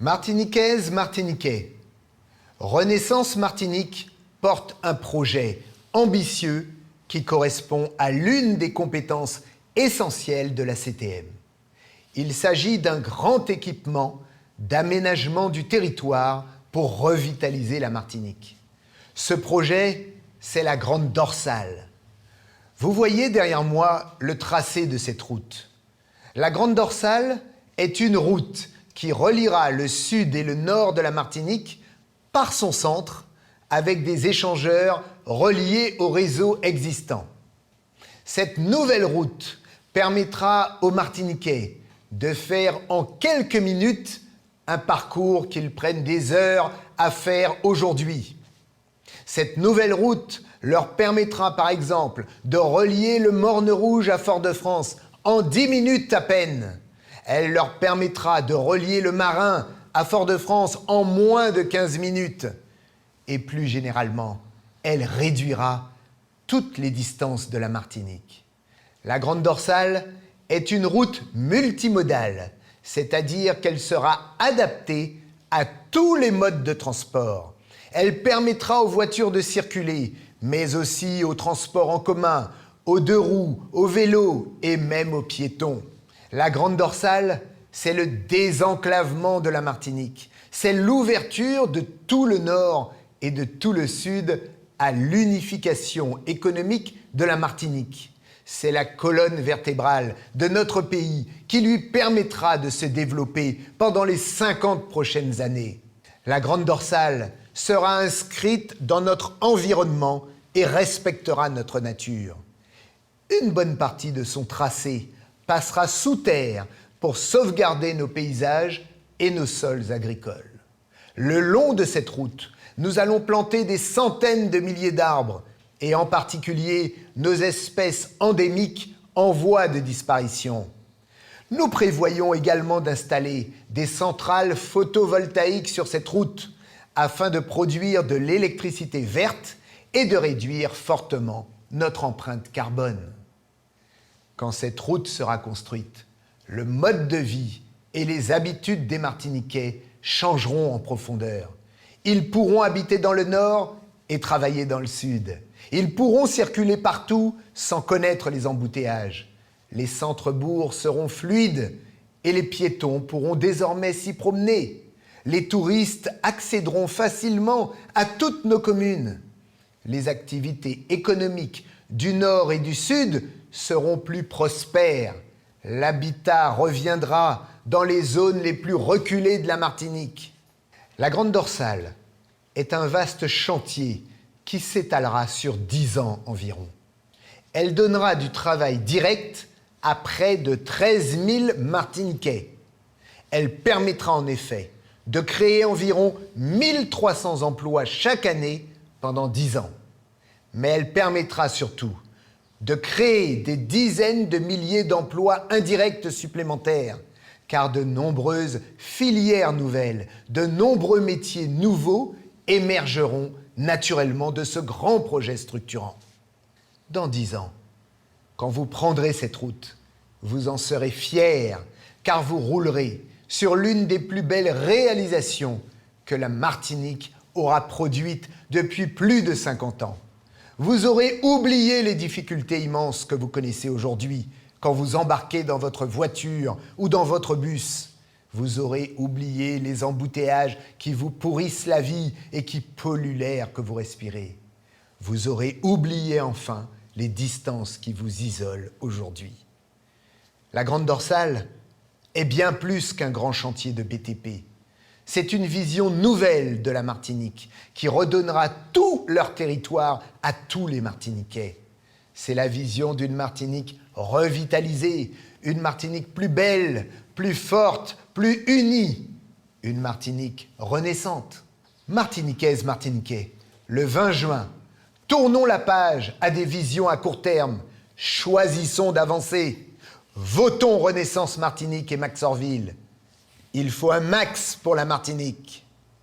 Martiniquaises, Martiniquais, Renaissance Martinique porte un projet ambitieux qui correspond à l'une des compétences essentielles de la CTM. Il s'agit d'un grand équipement d'aménagement du territoire pour revitaliser la Martinique. Ce projet, c'est la Grande Dorsale. Vous voyez derrière moi le tracé de cette route. La Grande Dorsale est une route qui reliera le sud et le nord de la Martinique par son centre avec des échangeurs reliés au réseau existant. Cette nouvelle route permettra aux Martiniquais de faire en quelques minutes un parcours qu'ils prennent des heures à faire aujourd'hui. Cette nouvelle route leur permettra par exemple de relier le Morne Rouge à Fort-de-France en 10 minutes à peine. Elle leur permettra de relier le Marin à Fort-de-France en moins de 15 minutes. Et plus généralement, elle réduira toutes les distances de la Martinique. La Grande Dorsale est une route multimodale, c'est-à-dire qu'elle sera adaptée à tous les modes de transport. Elle permettra aux voitures de circuler, mais aussi aux transports en commun, aux deux roues, aux vélos et même aux piétons. La Grande Dorsale, c'est le désenclavement de la Martinique. C'est l'ouverture de tout le nord et de tout le sud à l'unification économique de la Martinique. C'est la colonne vertébrale de notre pays qui lui permettra de se développer pendant les 50 prochaines années. La Grande Dorsale sera inscrite dans notre environnement et respectera notre nature. Une bonne partie de son tracé passera sous terre pour sauvegarder nos paysages et nos sols agricoles. Le long de cette route, nous allons planter des centaines de milliers d'arbres et en particulier nos espèces endémiques en voie de disparition. Nous prévoyons également d'installer des centrales photovoltaïques sur cette route afin de produire de l'électricité verte et de réduire fortement notre empreinte carbone. Quand cette route sera construite, le mode de vie et les habitudes des Martiniquais changeront en profondeur. Ils pourront habiter dans le nord et travailler dans le sud. Ils pourront circuler partout sans connaître les embouteillages. Les centres-bourgs seront fluides et les piétons pourront désormais s'y promener. Les touristes accéderont facilement à toutes nos communes. Les activités économiques du nord et du sud seront plus prospères. L'habitat reviendra dans les zones les plus reculées de la Martinique. La Grande Dorsale est un vaste chantier qui s'étalera sur 10 ans environ. Elle donnera du travail direct à près de 13 000 Martiniquais. Elle permettra en effet de créer environ 1300 emplois chaque année pendant 10 ans. Mais elle permettra surtout de créer des dizaines de milliers d'emplois indirects supplémentaires, car de nombreuses filières nouvelles, de nombreux métiers nouveaux émergeront naturellement de ce grand projet structurant. Dans 10 ans, quand vous prendrez cette route, vous en serez fiers, car vous roulerez sur l'une des plus belles réalisations que la Martinique aura produites depuis plus de 50 ans. Vous aurez oublié les difficultés immenses que vous connaissez aujourd'hui quand vous embarquez dans votre voiture ou dans votre bus. Vous aurez oublié les embouteillages qui vous pourrissent la vie et qui polluent l'air que vous respirez. Vous aurez oublié enfin les distances qui vous isolent aujourd'hui. La Grande Dorsale est bien plus qu'un grand chantier de BTP. C'est une vision nouvelle de la Martinique qui redonnera tout leur territoire à tous les Martiniquais. C'est la vision d'une Martinique revitalisée, une Martinique plus belle, plus forte, plus unie, une Martinique renaissante. Martiniquaises, Martiniquais, le 20 juin, tournons la page à des visions à court terme. Choisissons d'avancer. Votons Renaissance Martinique et Max Orville. Il faut un max pour la Martinique.